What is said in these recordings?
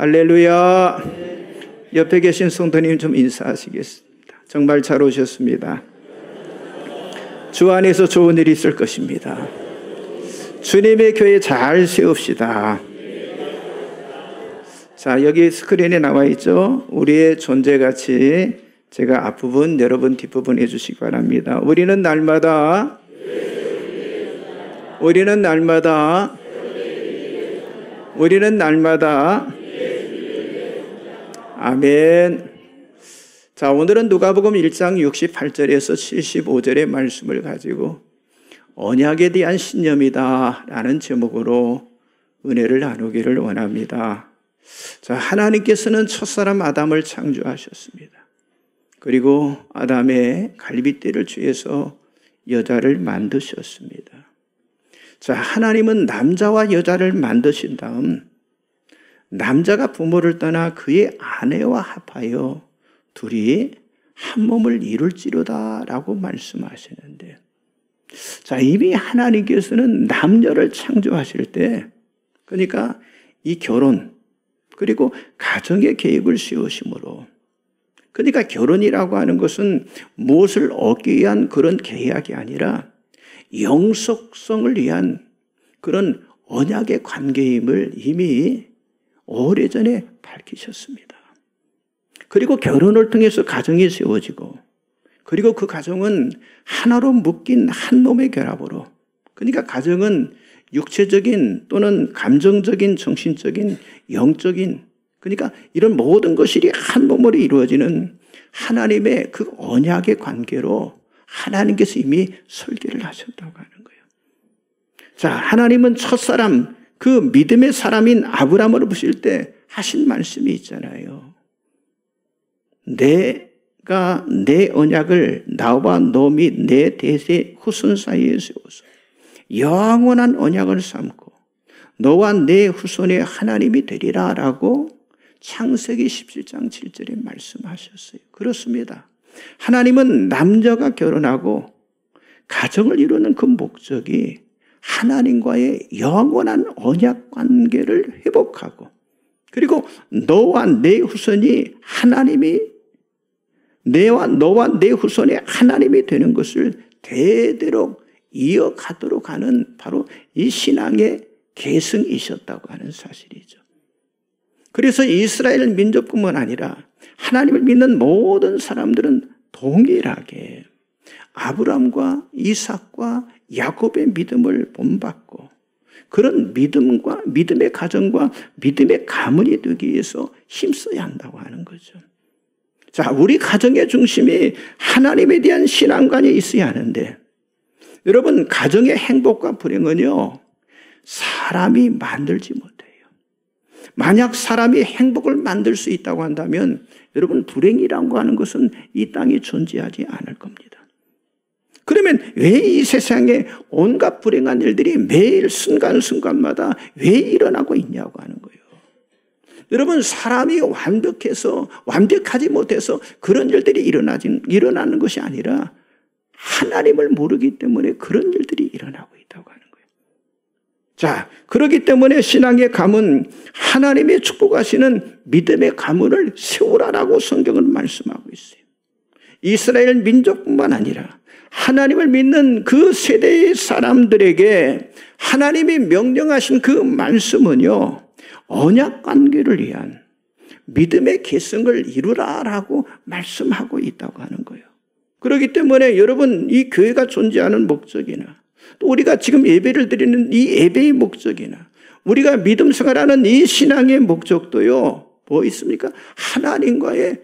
할렐루야. 옆에 계신 성도님 좀 인사하시겠습니다. 정말 잘 오셨습니다. 주 안에서 좋은 일이 있을 것입니다. 주님의 교회 잘 세웁시다. 자, 여기 스크린에 나와 있죠. 우리의 존재가치, 제가 앞부분, 여러분 뒷부분 해주시기 바랍니다. 우리는 날마다 아멘. 자, 오늘은 누가복음 1장 68절에서 75절의 말씀을 가지고 언약에 대한 신념이다 라는 제목으로 은혜를 나누기를 원합니다. 자, 하나님께서는 첫사람 아담을 창조하셨습니다. 그리고 아담의 갈빗대를 취해서 여자를 만드셨습니다. 자, 하나님은 남자와 여자를 만드신 다음 남자가 부모를 떠나 그의 아내와 합하여 둘이 한 몸을 이룰지로다 라고 말씀하시는데, 자, 이미 하나님께서는 남녀를 창조하실 때, 그러니까 이 결혼 그리고 가정의 계획을 세우심으로, 그러니까 결혼이라고 하는 것은 무엇을 얻기 위한 그런 계약이 아니라 영속성을 위한 그런 언약의 관계임을 이미 오래전에 밝히셨습니다. 그리고 결혼을 통해서 가정이 세워지고, 그리고 그 가정은 하나로 묶인 한 몸의 결합으로, 그러니까 가정은 육체적인 또는 감정적인, 정신적인, 영적인, 그러니까 이런 모든 것이 한 몸으로 이루어지는 하나님의 그 언약의 관계로 하나님께서 이미 설계를 하셨다고 하는 거예요. 자, 하나님은 첫사람, 그 믿음의 사람인 아브라함을 보실 때 하신 말씀이 있잖아요. 내가 내 언약을 나와 너 및 내 대세 후손 사이에 세워서 영원한 언약을 삼고 너와 내 후손의 하나님이 되리라 라고 창세기 17장 7절에 말씀하셨어요. 그렇습니다. 하나님은 남자가 결혼하고 가정을 이루는 그 목적이 하나님과의 영원한 언약 관계를 회복하고, 그리고 너와 내 후손이 너와 내 후손의 하나님이 되는 것을 대대로 이어가도록 하는 바로 이 신앙의 계승이셨다고 하는 사실이죠. 그래서 이스라엘 민족뿐만 아니라 하나님을 믿는 모든 사람들은 동일하게 아브라함과 이삭과 야곱의 믿음을 본받고, 그런 믿음의 가정과 믿음의 가문이 되기 위해서 힘써야 한다고 하는 거죠. 자, 우리 가정의 중심이 하나님에 대한 신앙관이 있어야 하는데, 여러분, 가정의 행복과 불행은요, 사람이 만들지 못해요. 만약 사람이 행복을 만들 수 있다고 한다면 여러분, 불행이라고 하는 것은 이 땅에 존재하지 않을 겁니다. 그러면 왜 이 세상에 온갖 불행한 일들이 매일 순간순간마다 왜 일어나고 있냐고 하는 거예요. 여러분, 사람이 완벽하지 못해서 그런 일들이 일어나는 것이 아니라 하나님을 모르기 때문에 그런 일들이 일어나고 있다고 하는 거예요. 자, 그렇기 때문에 신앙의 가문, 하나님의 축복하시는 믿음의 가문을 세우라라고 성경은 말씀하고 있어요. 이스라엘 민족뿐만 아니라 하나님을 믿는 그 세대의 사람들에게 하나님이 명령하신 그 말씀은요, 언약 관계를 위한 믿음의 계승을 이루라라고 말씀하고 있다고 하는 거예요. 그렇기 때문에 여러분, 이 교회가 존재하는 목적이나 또 우리가 지금 예배를 드리는 이 예배의 목적이나 우리가 믿음 생활하는 이 신앙의 목적도요, 뭐 있습니까? 하나님과의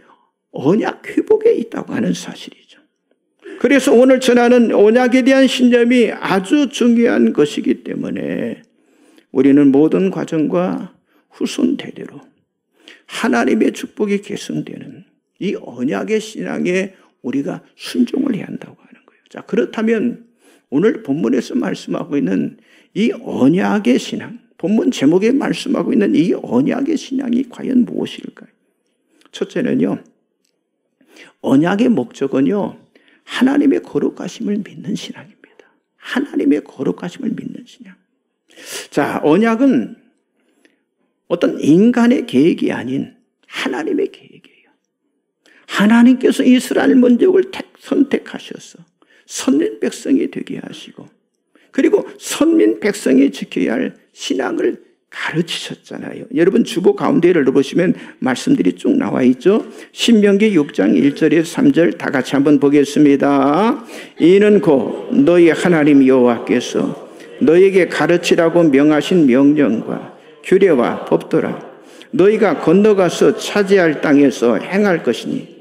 언약 회복에 있다고 하는 사실이죠. 그래서 오늘 전하는 언약에 대한 신념이 아주 중요한 것이기 때문에 우리는 모든 과정과 후손 대대로 하나님의 축복이 계승되는 이 언약의 신앙에 우리가 순종을 해야 한다고 하는 거예요. 자, 그렇다면 오늘 본문에서 말씀하고 있는 이 언약의 신앙, 본문 제목에 말씀하고 있는 이 언약의 신앙이 과연 무엇일까요? 첫째는요, 언약의 목적은요, 하나님의 거룩하심을 믿는 신앙입니다. 하나님의 거룩하심을 믿는 신앙. 자, 언약은 어떤 인간의 계획이 아닌 하나님의 계획이에요. 하나님께서 이스라엘 민족을 선택하셔서 선민 백성이 되게 하시고, 그리고 선민 백성이 지켜야 할 신앙을 가르치셨잖아요. 여러분 주보 가운데를 보시면 말씀들이 쭉 나와 있죠. 신명기 6장 1절에서 3절 다 같이 한번 보겠습니다. 이는 곧 너희 하나님 여호와께서 너희에게 가르치라고 명하신 명령과 규례와 법도라. 너희가 건너가서 차지할 땅에서 행할 것이니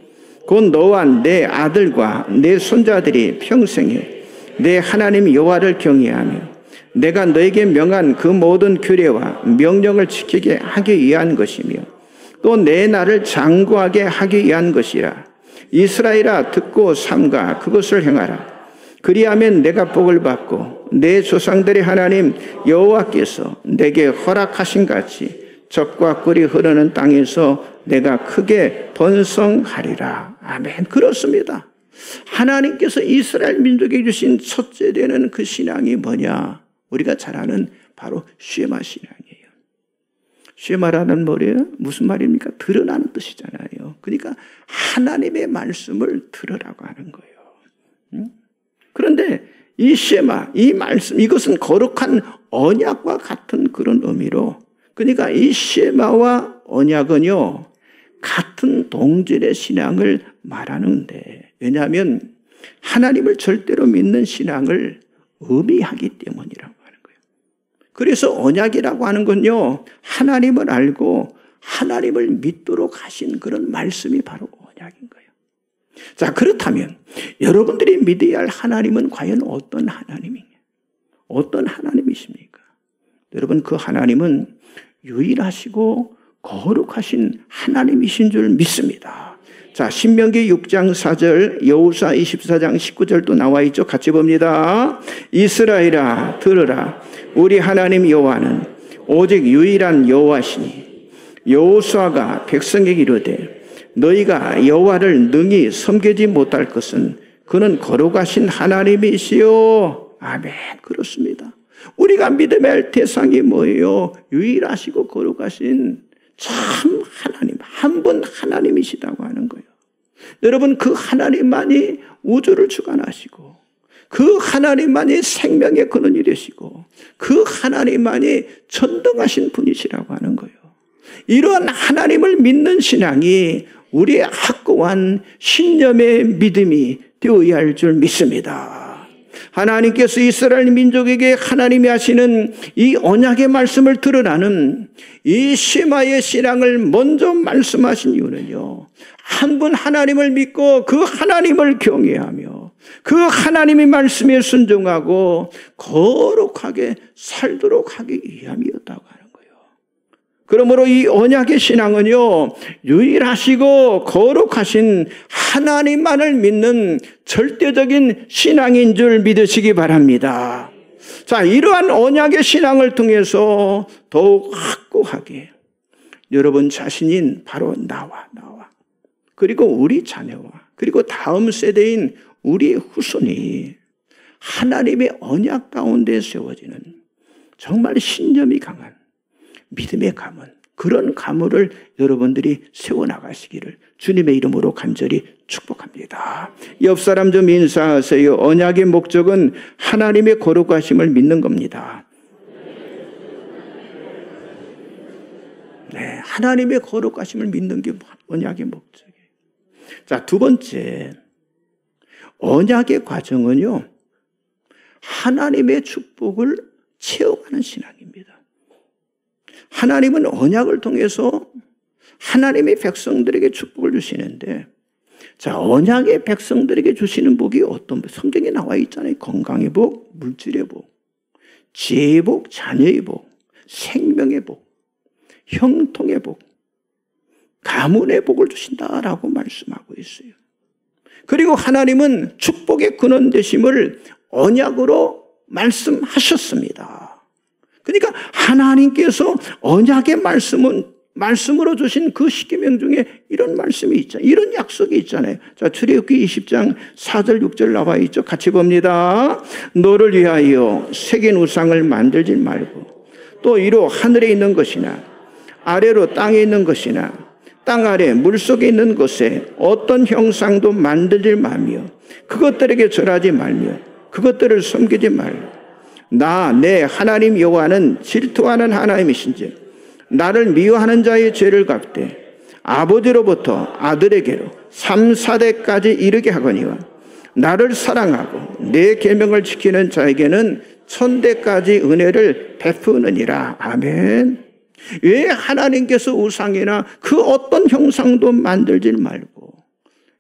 곧 너와 내 아들과 내 손자들이 평생에 내 하나님 여호와를 경외하며 내가 너에게 명한 그 모든 규례와 명령을 지키게 하기 위한 것이며 또 내 날을 장구하게 하기 위한 것이라. 이스라엘아 듣고 삼가 그것을 행하라. 그리하면 내가 복을 받고 내 조상들의 하나님 여호와께서 내게 허락하신 같이 젖과 꿀이 흐르는 땅에서 내가 크게 번성하리라. 아멘. 그렇습니다. 하나님께서 이스라엘 민족에게 주신 첫째 되는 그 신앙이 뭐냐? 우리가 잘 아는 바로 쉐마 신앙이에요. 쉐마라는 뭐예요? 무슨 말입니까? 드러나는 뜻이잖아요. 그러니까 하나님의 말씀을 들으라고 하는 거예요. 그런데 이 쉐마, 이 말씀, 이것은 거룩한 언약과 같은 그런 의미로, 그러니까 이 쉐마와 언약은요 같은 동질의 신앙을 말하는데, 왜냐하면 하나님을 절대로 믿는 신앙을 의미하기 때문이라고 하는 거예요. 그래서 언약이라고 하는 건요 하나님을 알고 하나님을 믿도록 하신 그런 말씀이 바로 언약인 거예요. 자, 그렇다면 여러분들이 믿어야 할 하나님은 과연 어떤 하나님이냐? 어떤 하나님이십니까? 여러분, 그 하나님은 유일하시고 거룩하신 하나님이신 줄 믿습니다. 자, 신명기 6장 4절, 여호수아 24장 19절도 나와 있죠. 같이 봅니다. 이스라엘아 들으라. 우리 하나님 여호와는 오직 유일한 여호와시니 여호수아가 백성에게 이르되 너희가 여호와를 능히 섬기지 못할 것은 그는 거룩하신 하나님이시요. 아멘. 그렇습니다. 우리가 믿음의 할 대상이 뭐예요? 유일하시고 거룩하신 참 하나님, 한 분 하나님이시다고 하는 거예요. 여러분, 그 하나님만이 우주를 주관하시고 그 하나님만이 생명의 근원이 되시고 그 하나님만이 전능하신 분이시라고 하는 거예요. 이러한 하나님을 믿는 신앙이 우리의 확고한 신념의 믿음이 되어야 할 줄 믿습니다. 하나님께서 이스라엘 민족에게 하나님이 하시는 이 언약의 말씀을 들으라는 이 쉐마의 신앙을 먼저 말씀하신 이유는요, 한 분 하나님을 믿고 그 하나님을 경외하며 그 하나님의 말씀에 순종하고 거룩하게 살도록 하기 위함이었다고 하는 거예요. 그러므로 이 언약의 신앙은요 유일하시고 거룩하신 하나님만을 믿는 절대적인 신앙인 줄 믿으시기 바랍니다. 자, 이러한 언약의 신앙을 통해서 더욱 확고하게 여러분 자신인 바로 나와 그리고 우리 자녀와 그리고 다음 세대인 우리의 후손이 하나님의 언약 가운데 세워지는 정말 신념이 강한 믿음의 가문, 그런 가문을 여러분들이 세워나가시기를 주님의 이름으로 간절히 축복합니다. 옆 사람 좀 인사하세요. 언약의 목적은 하나님의 거룩하심을 믿는 겁니다. 네, 하나님의 거룩하심을 믿는 게 언약의 목적이에요. 자, 두 번째, 언약의 과정은요 하나님의 축복을 체험하는 신앙입니다. 하나님은 언약을 통해서 하나님의 백성들에게 축복을 주시는데, 자, 언약의 백성들에게 주시는 복이 어떤 복? 성경에 나와 있잖아요. 건강의 복, 물질의 복, 지혜의 복, 자녀의 복, 생명의 복, 형통의 복, 가문의 복을 주신다라고 말씀하고 있어요. 그리고 하나님은 축복의 근원 되심을 언약으로 말씀하셨습니다. 그러니까 하나님께서 언약의 말씀으로 주신 그 십계명 중에 이런 말씀이 있잖아요. 이런 약속이 있잖아요. 자, 출애굽기 20장 4절 6절 나와 있죠. 같이 봅니다. 너를 위하여 새긴 우상을 만들지 말고 또 이로 하늘에 있는 것이나 아래로 땅에 있는 것이나 땅 아래 물속에 있는 곳에 어떤 형상도 만들지 말며 그것들에게 절하지 말며 그것들을 섬기지 말라. 나 내 하나님 여호와는 질투하는 하나님이신지 나를 미워하는 자의 죄를 갚되 아버지로부터 아들에게로 3, 4대까지 이르게 하거니와 나를 사랑하고 내 계명을 지키는 자에게는 1000대까지 은혜를 베푸느니라. 아멘. 왜 하나님께서 우상이나 그 어떤 형상도 만들지 말고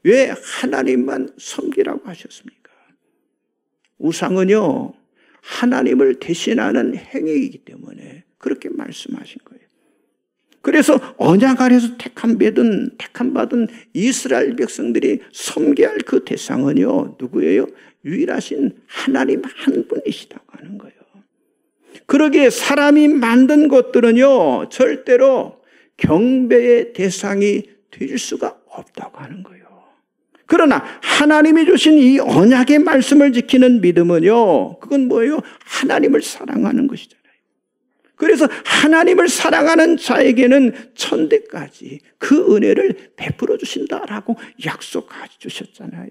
왜 하나님만 섬기라고 하셨습니까? 우상은요, 하나님을 대신하는 행위이기 때문에 그렇게 말씀하신 거예요. 그래서 언약 아래서 택함받은 이스라엘 백성들이 섬겨야 할 그 대상은요, 누구예요? 유일하신 하나님 한 분이시다고 하는 거예요. 그러기에 사람이 만든 것들은요, 절대로 경배의 대상이 될 수가 없다고 하는 거예요. 그러나 하나님이 주신 이 언약의 말씀을 지키는 믿음은요, 그건 뭐예요? 하나님을 사랑하는 것이잖아요. 그래서 하나님을 사랑하는 자에게는 1000대까지 그 은혜를 베풀어 주신다라고 약속해 주셨잖아요.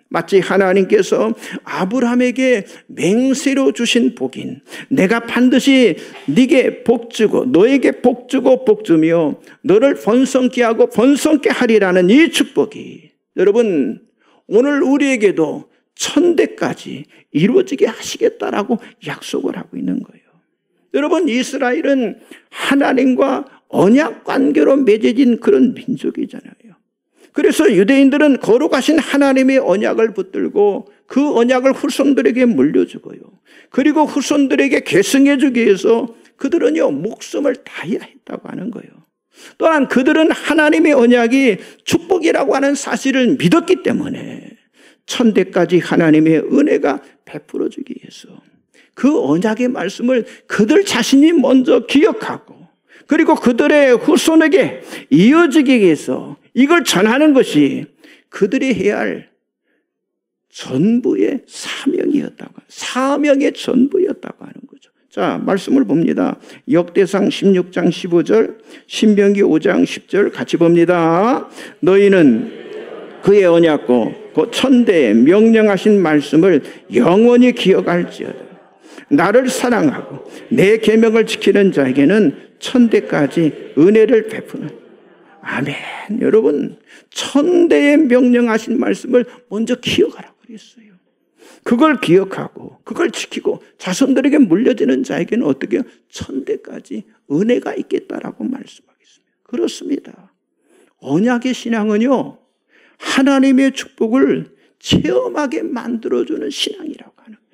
마치 하나님께서 아브라함에게 맹세로 주신 복인, 내가 반드시 네게 복주고 너에게 복주고 복주며 너를 번성케 하고 번성케 하리라는 이 축복이 여러분 오늘 우리에게도 1000대까지 이루어지게 하시겠다라고 약속을 하고 있는 거예요. 여러분, 이스라엘은 하나님과 언약 관계로 맺어진 그런 민족이잖아요. 그래서 유대인들은 거룩하신 하나님의 언약을 붙들고 그 언약을 후손들에게 물려주고요. 그리고 후손들에게 계승해 주기 위해서 그들은요, 목숨을 다해야 했다고 하는 거예요. 또한 그들은 하나님의 언약이 축복이라고 하는 사실을 믿었기 때문에 1000대까지 하나님의 은혜가 베풀어 주기 위해서 그 언약의 말씀을 그들 자신이 먼저 기억하고 그리고 그들의 후손에게 이어지기 위해서 이걸 전하는 것이 그들이 해야 할 전부의 사명의 전부였다고 하는 거죠. 자, 말씀을 봅니다. 역대상 16장 15절, 신명기 5장 10절 같이 봅니다. 너희는 그의 언약고 곧 1000대에 명령하신 말씀을 영원히 기억할지어다. 나를 사랑하고 내 계명을 지키는 자에게는 1000대까지 은혜를 베푸는. 아멘. 여러분, 1000대에 명령하신 말씀을 먼저 기억하라고 그랬어요. 그걸 기억하고 그걸 지키고 자손들에게 물려지는 자에게는 어떻게 해요? 1000대까지 은혜가 있겠다라고 말씀하겠습니다. 그렇습니다. 언약의 신앙은요, 하나님의 축복을 체험하게 만들어주는 신앙이라고 하는 거예요.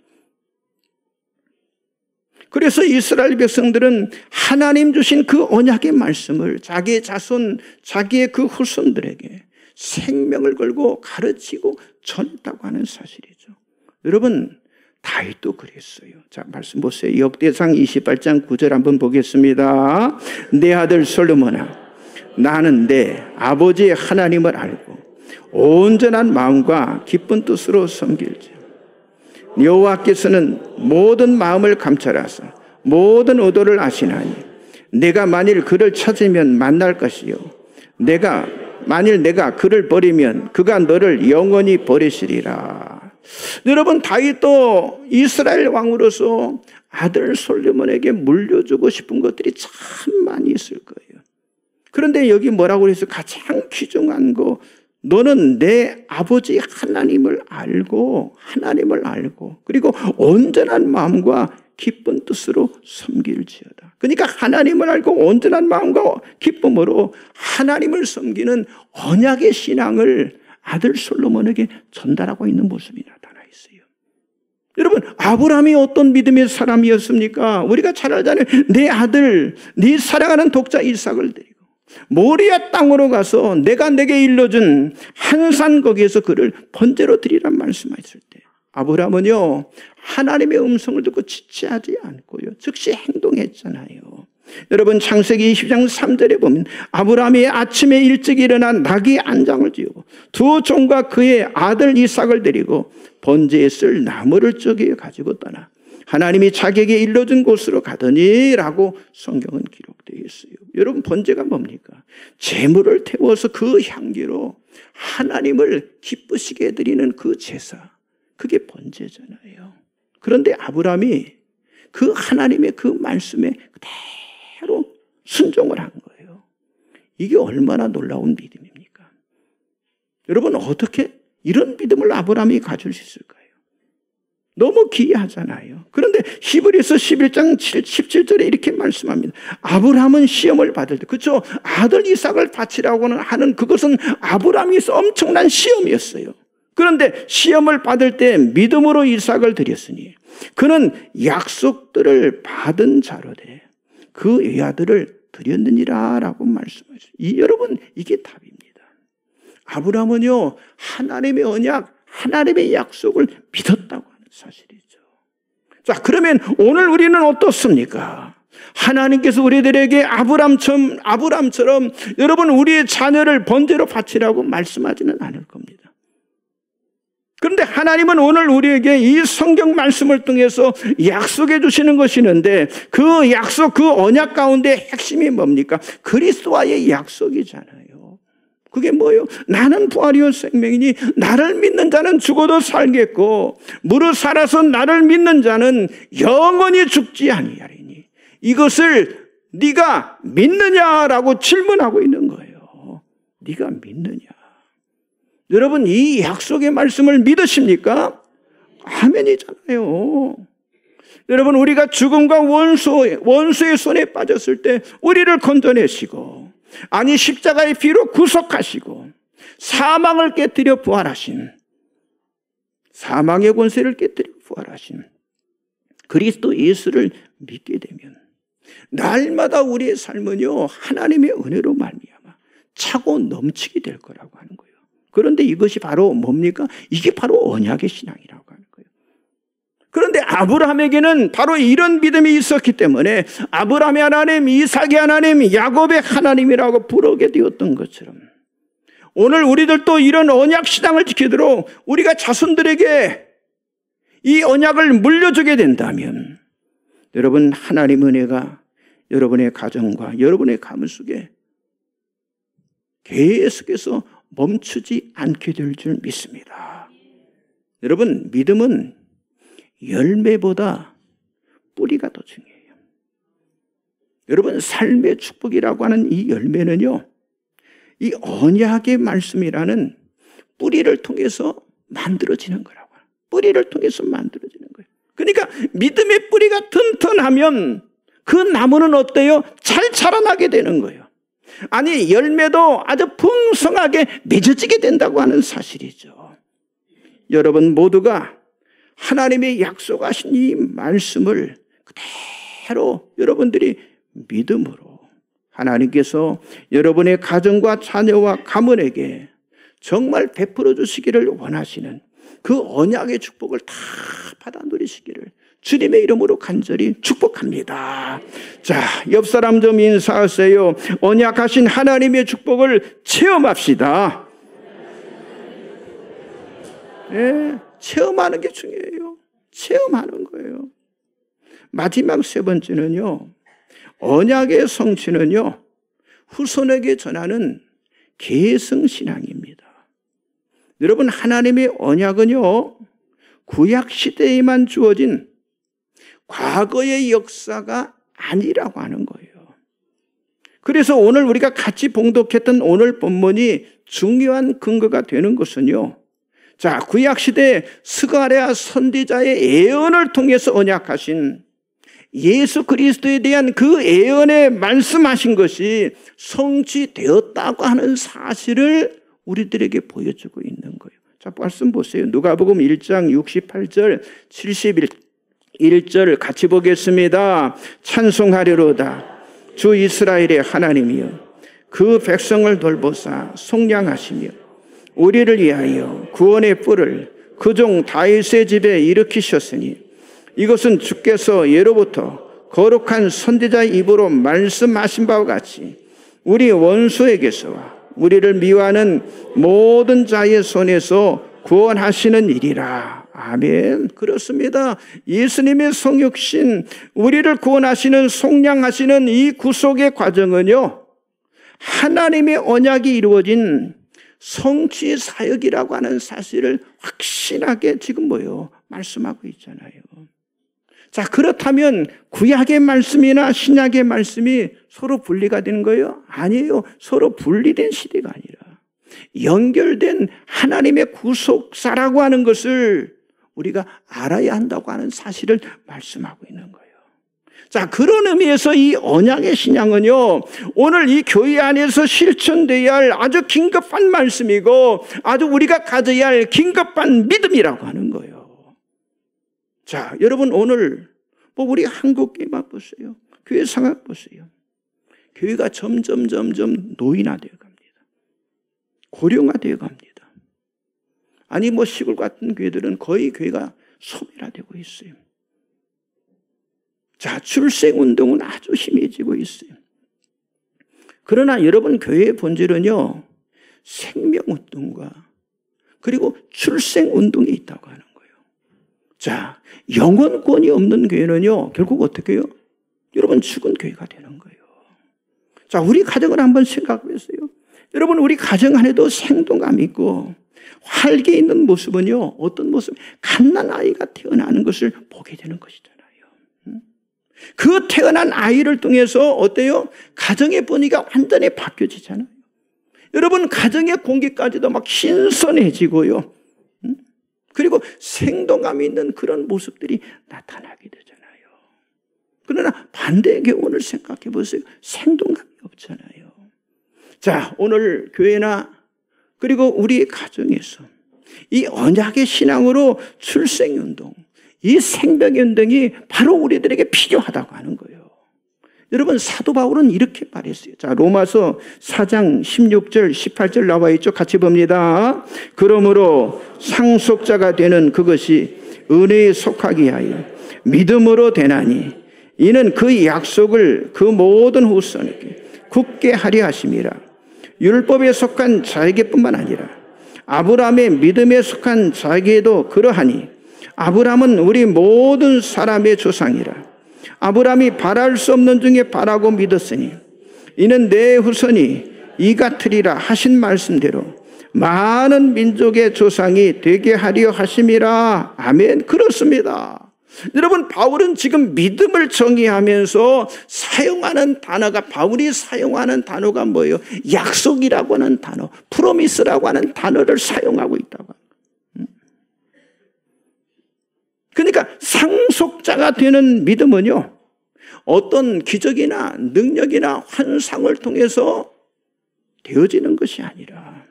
그래서 이스라엘 백성들은 하나님 주신 그 언약의 말씀을 자기의 자손, 자기의 그 후손들에게 생명을 걸고 가르치고 전했다고 하는 사실이죠. 여러분, 다윗도 그랬어요. 자, 말씀 보세요. 역대상 28장 9절 한번 보겠습니다. 내 아들 솔로몬아, 나는 내 아버지의 하나님을 알고 온전한 마음과 기쁜 뜻으로 섬길지. 여호와께서는 모든 마음을 감찰하사 모든 의도를 아시나니 내가 만일 그를 찾으면 만날 것이요 만일 내가 그를 버리면 그가 너를 영원히 버리시리라. 여러분, 다윗도 이스라엘 왕으로서 아들 솔로몬에게 물려주고 싶은 것들이 참 많이 있을 거예요. 그런데 여기 뭐라고 해서 가장 귀중한 거, 너는 내 아버지 하나님을 알고 그리고 온전한 마음과 기쁜 뜻으로 섬길지어다. 그러니까 하나님을 알고 온전한 마음과 기쁨으로 하나님을 섬기는 언약의 신앙을 아들 솔로몬에게 전달하고 있는 모습이 나타나 있어요. 여러분, 아브라함이 어떤 믿음의 사람이었습니까? 우리가 잘 알잖아요. 내 아들, 네 사랑하는 독자 이삭을 드리고 모리아 땅으로 가서 내가 내게 일러준 한 산 거기에서 그를 번제로 드리란 말씀하셨을 때 아브라함은요, 하나님의 음성을 듣고 지체하지 않고요, 즉시 행동했잖아요. 여러분, 창세기 20장 3절에 보면 아브라함이 아침에 일찍 일어나 나귀 안장을 지우고 두 종과 그의 아들 이삭을 데리고 번제에 쓸 나무를 쪼개 가지고 떠나 하나님이 자기에게 일러준 곳으로 가더니라고 성경은 기록되어 있어요. 여러분 번제가 뭡니까? 제물을 태워서 그 향기로 하나님을 기쁘시게 해드리는 그 제사, 그게 번제잖아요. 그런데 아브라함이 그 하나님의 그 말씀에 그대로 순종을 한 거예요. 이게 얼마나 놀라운 믿음입니까? 여러분 어떻게 이런 믿음을 아브라함이 가질 수 있을까요? 너무 기이하잖아요. 그런데 히브리서 11장 17절에 이렇게 말씀합니다. 아브라함은 시험을 받을 때, 그렇죠? 아들 이삭을 바치라고는 하는 그것은 아브라함이 엄청난 시험이었어요. 그런데 시험을 받을 때 믿음으로 이삭을 드렸으니 그는 약속들을 받은 자로되 그 외아들을 드렸느니라 라고 말씀하셨어요. 여러분 이게 답입니다. 아브라함은요 하나님의 언약, 하나님의 약속을 믿었다고 하는 사실이죠. 자, 그러면 오늘 우리는 어떻습니까? 하나님께서 우리들에게 아브라함처럼 여러분 우리의 자녀를 번제로 바치라고 말씀하지는 않을 겁니다. 그런데 하나님은 오늘 우리에게 이 성경 말씀을 통해서 약속해 주시는 것이 있는데 그 약속, 그 언약 가운데 핵심이 뭡니까? 그리스도와의 약속이잖아요. 그게 뭐예요? 나는 부활이요 생명이니 나를 믿는 자는 죽어도 살겠고 무릇 살아서 나를 믿는 자는 영원히 죽지 아니하리니 이것을 네가 믿느냐라고 질문하고 있는 거예요. 네가 믿느냐? 여러분 이 약속의 말씀을 믿으십니까? 아멘이잖아요. 여러분 우리가 죽음과 원수의 손에 빠졌을 때 우리를 건져내시고 아니 십자가의 피로 구속하시고 사망을 깨뜨려 부활하신, 사망의 권세를 깨뜨려 부활하신 그리스도 예수를 믿게 되면 날마다 우리의 삶은요 하나님의 은혜로 말미암아 차고 넘치게 될 거라고 하는 거예요. 그런데 이것이 바로 뭡니까? 이게 바로 언약의 신앙이라고 하는 거예요. 그런데 아브라함에게는 바로 이런 믿음이 있었기 때문에 아브라함의 하나님, 이삭의 하나님, 야곱의 하나님이라고 부르게 되었던 것처럼 오늘 우리들도 이런 언약 신앙을 지키도록 우리가 자손들에게 이 언약을 물려주게 된다면 여러분 하나님 은혜가 여러분의 가정과 여러분의 가문 속에 계속해서 멈추지 않게 될 줄 믿습니다. 여러분 믿음은 열매보다 뿌리가 더 중요해요. 여러분 삶의 축복이라고 하는 이 열매는요 이 언약의 말씀이라는 뿌리를 통해서 만들어지는 거라고. 뿌리를 통해서 만들어지는 거예요. 그러니까 믿음의 뿌리가 튼튼하면 그 나무는 어때요? 잘 자라나게 되는 거예요. 아니 열매도 아주 풍성하게 맺어지게 된다고 하는 사실이죠. 여러분 모두가 하나님의 약속하신 이 말씀을 그대로 여러분들이 믿음으로 하나님께서 여러분의 가정과 자녀와 가문에게 정말 베풀어 주시기를 원하시는 그 언약의 축복을 다 받아 누리시기를 주님의 이름으로 간절히 축복합니다. 자, 옆 사람 좀 인사하세요. 언약하신 하나님의 축복을 체험합시다. 네, 체험하는 게 중요해요. 체험하는 거예요. 마지막 세 번째는요. 언약의 성취는요. 후손에게 전하는 계승신앙입니다. 여러분 하나님의 언약은요. 구약시대에만 주어진 과거의 역사가 아니라고 하는 거예요. 그래서 오늘 우리가 같이 봉독했던 오늘 본문이 중요한 근거가 되는 것은요. 자, 구약시대 스가랴 선지자의 예언을 통해서 언약하신 예수 그리스도에 대한 그 예언에 말씀하신 것이 성취되었다고 하는 사실을 우리들에게 보여주고 있는 거예요. 자, 말씀 보세요. 누가복음 1장 68절 71절 같이 보겠습니다. 찬송하리로다. 주 이스라엘의 하나님이여 그 백성을 돌보사 속량하시며 우리를 위하여 구원의 뿔을 그 종 다윗의 집에 일으키셨으니 이것은 주께서 예로부터 거룩한 선지자의 입으로 말씀하신 바와 같이 우리 원수에게서와 우리를 미워하는 모든 자의 손에서 구원하시는 일이라. 아멘. 그렇습니다. 예수님의 성육신, 우리를 구원하시는 속량하시는 이 구속의 과정은요, 하나님의 언약이 이루어진 성취 사역이라고 하는 사실을 확신하게 지금 말씀하고 있잖아요. 자, 그렇다면 구약의 말씀이나 신약의 말씀이 서로 분리가 되는 거예요? 아니에요. 서로 분리된 시대가 아니라 연결된 하나님의 구속사라고 하는 것을 우리가 알아야 한다고 하는 사실을 말씀하고 있는 거예요. 자, 그런 의미에서 이 언약의 신앙은요, 오늘 이 교회 안에서 실천되어야 할 아주 긴급한 말씀이고 아주 우리가 가져야 할 긴급한 믿음이라고 하는 거예요. 자, 여러분 오늘 우리 한국교회만 보세요. 교회 상황 보세요. 교회가 점점 노인화되어 갑니다. 고령화되어 갑니다. 아니 시골 같은 교회들은 거의 교회가 소멸화되고 있어요. 자, 출생운동은 아주 심해지고 있어요. 그러나 여러분 교회의 본질은요, 생명운동과 그리고 출생운동이 있다고 하는 거예요. 자, 영혼권이 없는 교회는요, 결국 어떻게 해요? 여러분 죽은 교회가 되는 거예요. 자, 우리 가정을 한번 생각해 보세요. 여러분 우리 가정 안에도 생동감 있고 활기 있는 모습은요, 어떤 모습? 갓난아이가 태어나는 것을 보게 되는 것이잖아요. 그 태어난 아이를 통해서 어때요? 가정의 분위기가 완전히 바뀌어지잖아요. 여러분 가정의 공기까지도 막 신선해지고요. 그리고 생동감 있는 그런 모습들이 나타나게 되잖아요. 그러나 반대의 경우를 생각해 보세요. 생동감이 없잖아요. 자, 오늘 교회나 그리고 우리 가정에서 이 언약의 신앙으로 출생운동, 이 생명운동이 바로 우리들에게 필요하다고 하는 거예요. 여러분 사도 바울은 이렇게 말했어요. 자, 로마서 4장 16절 18절 나와 있죠. 같이 봅니다. 그러므로 상속자가 되는 그것이 은혜에 속하기 위하여 믿음으로 되나니 이는 그 약속을 그 모든 후손에게 굳게 하려 하심이라. 율법에 속한 자에게뿐만 아니라 아브라함의 믿음에 속한 자에게도 그러하니 아브라함은 우리 모든 사람의 조상이라. 아브라함이 바랄 수 없는 중에 바라고 믿었으니 이는 내 후손이 이 같으리라 하신 말씀대로 많은 민족의 조상이 되게 하려 하심이라. 아멘. 그렇습니다. 여러분 바울은 지금 믿음을 정의하면서 사용하는 단어가, 바울이 사용하는 단어가 뭐예요? 약속이라고 하는 단어, 프로미스라고 하는 단어를 사용하고 있다고. 그러니까 상속자가 되는 믿음은요, 어떤 기적이나 능력이나 환상을 통해서 되어지는 것이 아니라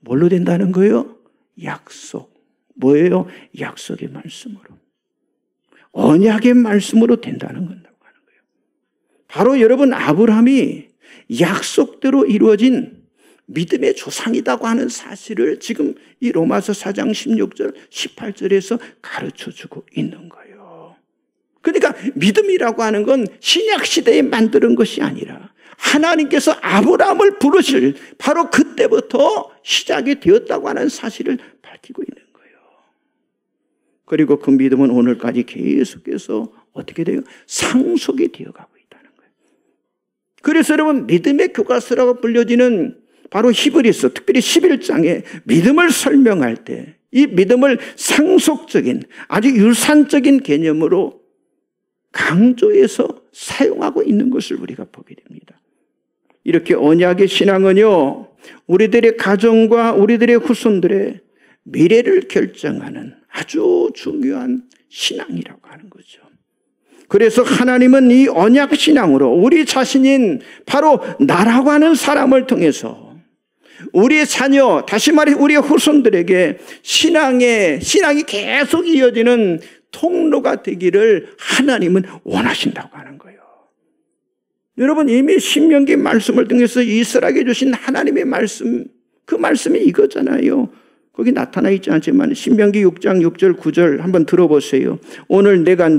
뭘로 된다는 거예요? 약속. 뭐예요? 약속의 말씀으로. 언약의 말씀으로 된다는 건다고 하는 거예요. 바로 여러분 아브라함이 약속대로 이루어진 믿음의 조상이라고 하는 사실을 지금 이 로마서 4장 16절 18절에서 가르쳐주고 있는 거예요. 그러니까 믿음이라고 하는 건 신약시대에 만드는 것이 아니라 하나님께서 아브라함을 부르실 바로 그때부터 시작이 되었다고 하는 사실을 밝히고 있는 거예요. 그리고 그 믿음은 오늘까지 계속해서 어떻게 돼요? 상속이 되어가고 있다는 거예요. 그래서 여러분 믿음의 교과서라고 불려지는 바로 히브리서 특별히 11장에 믿음을 설명할 때 이 믿음을 상속적인 아주 유산적인 개념으로 강조해서 사용하고 있는 것을 우리가 보게 됩니다. 이렇게 언약의 신앙은요, 우리들의 가정과 우리들의 후손들의 미래를 결정하는 아주 중요한 신앙이라고 하는 거죠. 그래서 하나님은 이 언약 신앙으로 우리 자신인 바로 나라고 하는 사람을 통해서 우리의 자녀, 다시 말해 우리의 후손들에게 신앙이 계속 이어지는 통로가 되기를 하나님은 원하신다고 하는 거예요. 여러분 이미 신명기 말씀을 통해서 이스라엘에게 주신 하나님의 말씀, 그 말씀이 이거잖아요. 거기 나타나 있지 않지만 신명기 6장 6절 9절 한번 들어보세요. 오늘 내가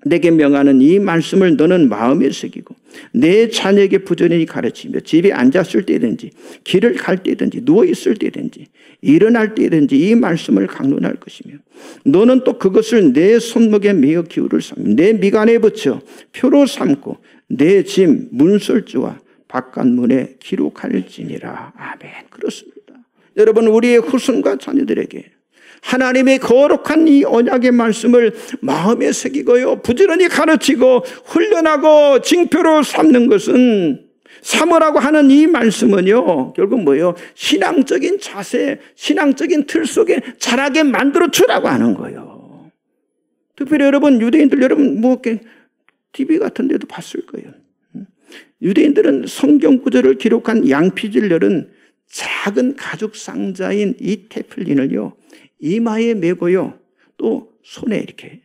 내게 명하는 이 말씀을 너는 마음에 새기고 내 자녀에게 부지런히 가르치며 집에 앉았을 때든지 길을 갈 때든지 누워있을 때든지 일어날 때든지 이 말씀을 강론할 것이며 너는 또 그것을 내 손목에 메어 기울을 삼고 내 미간에 붙여 표로 삼고 내 집 문설주와 바깥문에 기록할지니라. 아멘. 그렇습니다. 여러분, 우리의 후손과 자녀들에게 하나님의 거룩한 이 언약의 말씀을 마음에 새기고요, 부지런히 가르치고 훈련하고 징표로 삼는 것은, 삼으라고 하는 이 말씀은요, 결국 뭐예요? 신앙적인 자세, 신앙적인 틀 속에 자라게 만들어 주라고 하는 거예요. 특별히 여러분, 유대인들, 여러분 뭐 TV 같은 데도 봤을 거예요. 유대인들은 성경 구절을 기록한 양피지를 열은 작은 가죽 상자인 이 테플린을요, 이마에 메고요, 또 손에 이렇게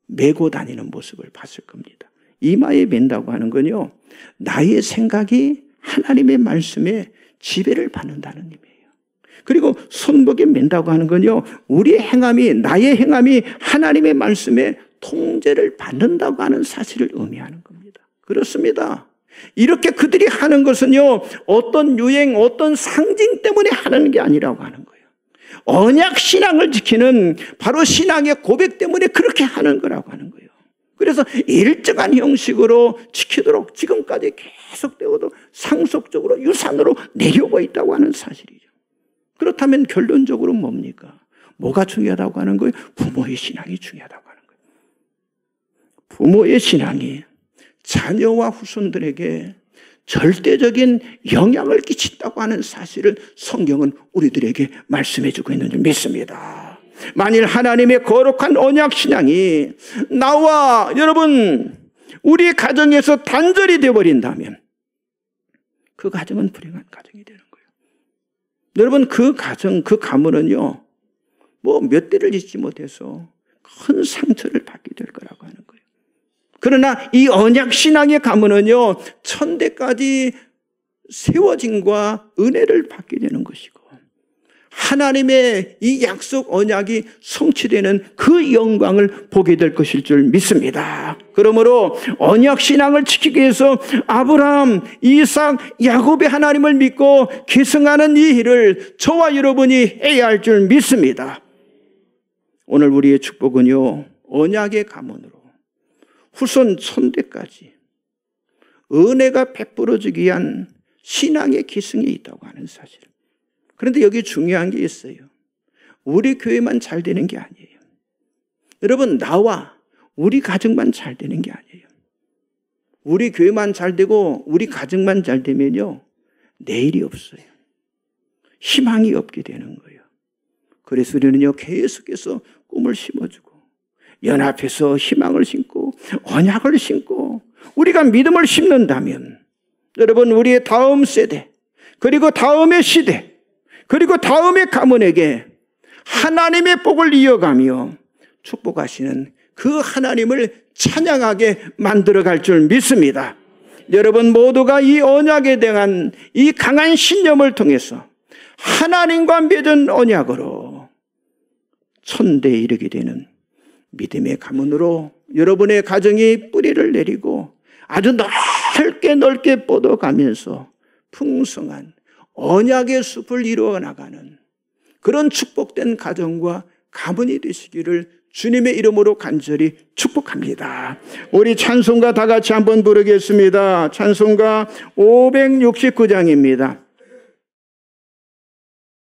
메고 다니는 모습을 봤을 겁니다. 이마에 맨다고 하는 건요, 나의 생각이 하나님의 말씀에 지배를 받는다는 의미예요. 그리고 손목에 맨다고 하는 건요, 우리의 행함이, 나의 행함이 하나님의 말씀에 통제를 받는다고 하는 사실을 의미하는 겁니다. 그렇습니다. 이렇게 그들이 하는 것은요, 어떤 유행, 어떤 상징 때문에 하는 게 아니라고 하는 거예요. 언약 신앙을 지키는 바로 신앙의 고백 때문에 그렇게 하는 거라고 하는 거예요. 그래서 일정한 형식으로 지키도록 지금까지 계속되어도 상속적으로 유산으로 내려오고 있다고 하는 사실이죠. 그렇다면 결론적으로 뭡니까? 뭐가 중요하다고 하는 거예요? 부모의 신앙이 중요하다고 하는 거예요. 부모의 신앙이 자녀와 후손들에게 절대적인 영향을 끼친다고 하는 사실을 성경은 우리들에게 말씀해 주고 있는 줄 믿습니다. 만일 하나님의 거룩한 언약 신앙이 나와 여러분 우리 가정에서 단절이 되어버린다면 그 가정은 불행한 가정이 되는 거예요. 여러분, 그 가정, 그 가문은요, 뭐 몇 대를 잊지 못해서 큰 상처를 받게 될 거라고 하는 거예요. 그러나 이 언약 신앙의 가문은요, 천대까지 세워짐과 은혜를 받게 되는 것이고, 하나님의 이 약속 언약이 성취되는 그 영광을 보게 될 것일 줄 믿습니다. 그러므로 언약 신앙을 지키기 위해서 아브라함, 이삭, 야곱의 하나님을 믿고 계승하는 이 일을 저와 여러분이 해야 할 줄 믿습니다. 오늘 우리의 축복은요, 언약의 가문으로 후손 천대까지 은혜가 베풀어지기 위한 신앙의 기승이 있다고 하는 사실. 그런데 여기 중요한 게 있어요. 우리 교회만 잘 되는 게 아니에요. 여러분, 나와 우리 가정만 잘 되는 게 아니에요. 우리 교회만 잘 되고 우리 가정만 잘 되면요, 내일이 없어요. 희망이 없게 되는 거예요. 그래서 우리는요, 계속해서 꿈을 심어주고 연합해서 희망을 심고 언약을 심고 우리가 믿음을 심는다면 여러분, 우리의 다음 세대, 그리고 다음의 시대, 그리고 다음의 가문에게 하나님의 복을 이어가며 축복하시는 그 하나님을 찬양하게 만들어갈 줄 믿습니다. 여러분 모두가 이 언약에 대한 이 강한 신념을 통해서 하나님과 맺은 언약으로 천대에 이르게 되는 믿음의 가문으로 여러분의 가정이 뿌리를 내리고 아주 넓게 뻗어가면서 풍성한 언약의 숲을 이루어 나가는 그런 축복된 가정과 가문이 되시기를 주님의 이름으로 간절히 축복합니다. 우리 찬송가 다 같이 한번 부르겠습니다. 찬송가 569장입니다.